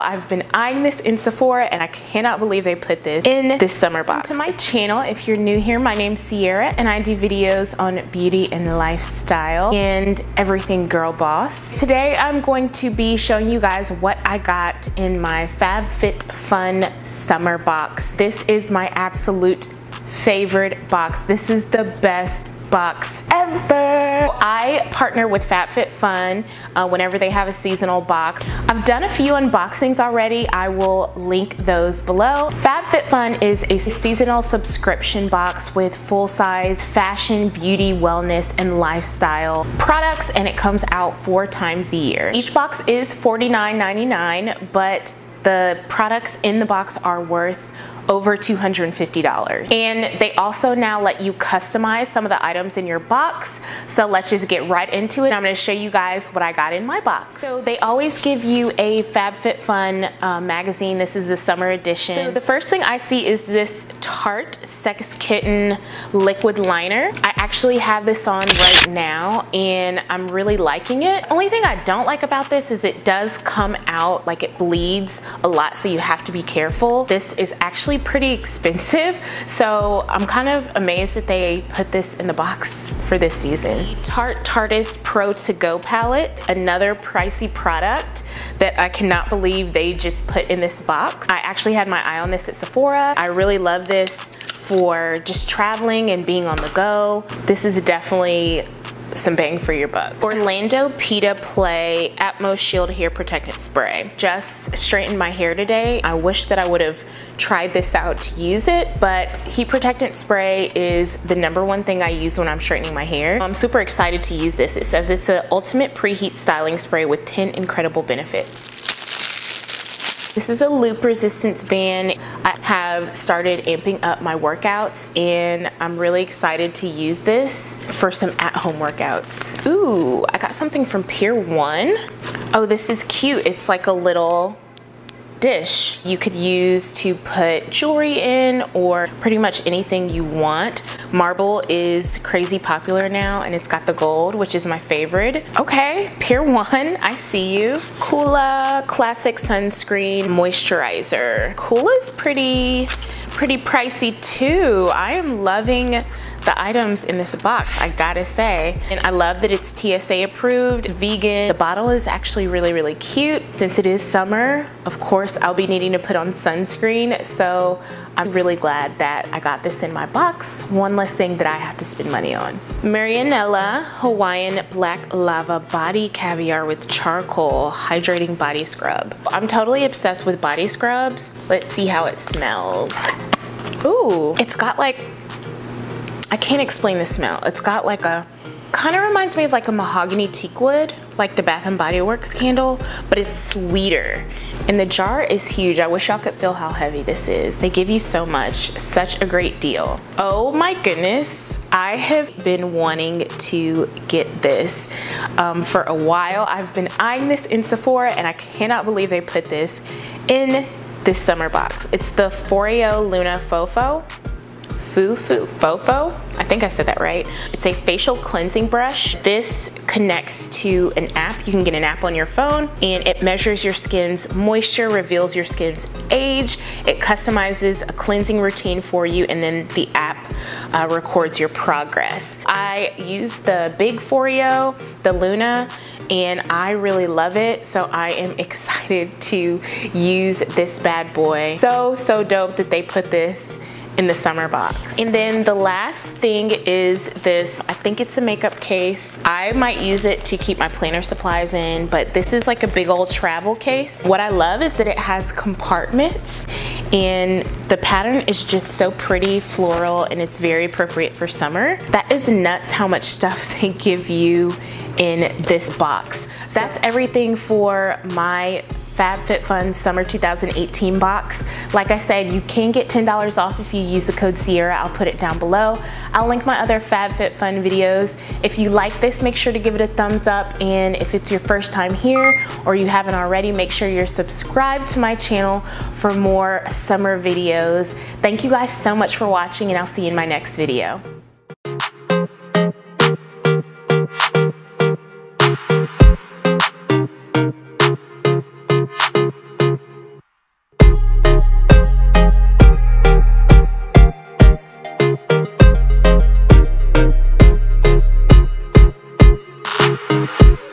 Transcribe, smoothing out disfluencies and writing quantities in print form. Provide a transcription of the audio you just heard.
I've been eyeing this in Sephora and I cannot believe they put this in this summer box. To my channel, if you're new here, my name's Sierra and I do videos on beauty and lifestyle and everything girl boss. Today I'm going to be showing you guys what I got in my Fabfitfun summer box. This is my absolute favorite box. This is the best box ever. I partner with Fabfitfun whenever they have a seasonal box. I've done a few unboxings already. I will link those below. Fabfitfun is a seasonal subscription box with full-size fashion, beauty, wellness, and lifestyle products, and it comes out 4 times a year. Each box is $49.99, but the products in the box are worth over $250. And they also now let you customize some of the items in your box. So let's just get right into it. I'm gonna show you guys what I got in my box. So they always give you a Fabfitfun magazine. This is the summer edition. So the first thing I see is this Tarte Sex Kitten liquid liner. I actually have this on right now and I'm really liking it. Only thing I don't like about this is it does come out, like it bleeds a lot, so you have to be careful. This is actually pretty expensive, so I'm kind of amazed that they put this in the box for this season. The Tarteist Pro To Go palette, another pricey product that I cannot believe they just put in this box. I actually had my eye on this at Sephora. I really love this for just traveling and being on the go. This is definitely some bang for your buck. Orlando Pita Play Atmos Shield Hair Protectant Spray. Just straightened my hair today. I wish that I would have tried this out to use it, but heat protectant spray is the #1 thing I use when I'm straightening my hair. I'm super excited to use this. It says it's an ultimate preheat styling spray with 10 incredible benefits. This is a loop resistance band. I have started amping up my workouts and I'm really excited to use this for some at-home workouts. Ooh, I got something from Pier 1. Oh, this is cute. It's like a little dish you could use to put jewelry in or pretty much anything you want. Marble is crazy popular now and it's got the gold, which is my favorite. Okay, Pier 1, I see you. Kula Classic Sunscreen Moisturizer. Kula's pretty pricey too. I am loving the items in this box, I gotta say. And I love that it's TSA approved, vegan. The bottle is actually really cute. Since it is summer, of course, I'll be needing to put on sunscreen, so I'm really glad that I got this in my box. One less thing that I have to spend money on. Marianella Hawaiian Black Lava Body Caviar with Charcoal Hydrating Body Scrub. I'm totally obsessed with body scrubs. Let's see how it smells. Ooh, it's got like, I can't explain the smell. It's got like a, kind of reminds me of like a mahogany teak wood, like the Bath & Body Works candle, but it's sweeter. And the jar is huge. I wish y'all could feel how heavy this is. They give you so much, such a great deal. Oh my goodness. I have been wanting to get this for a while. I've been eyeing this in Sephora and I cannot believe they put this in this summer box. It's the Foreo Luna Fofo. Fofo? I think I said that right. It's a facial cleansing brush. This connects to an app. You can get an app on your phone and it measures your skin's moisture, reveals your skin's age. It customizes a cleansing routine for you and then the app records your progress. I use the big Foreo, the Luna, and I really love it. So I am excited to use this bad boy. So dope that they put this in the summer box. And then the last thing is this, I think it's a makeup case. I might use it to keep my planner supplies in, but this is like a big old travel case. What I love is that it has compartments and the pattern is just so pretty, floral, and it's very appropriate for summer. That is nuts how much stuff they give you in this box. That's everything for my Fabfitfun Summer 2018 box. Like I said, you can get $10 off if you use the code Sierra. I'll put it down below. I'll link my other Fabfitfun videos. If you like this, make sure to give it a thumbs up. And if it's your first time here or you haven't already, make sure you're subscribed to my channel for more summer videos. Thank you guys so much for watching and I'll see you in my next video. you.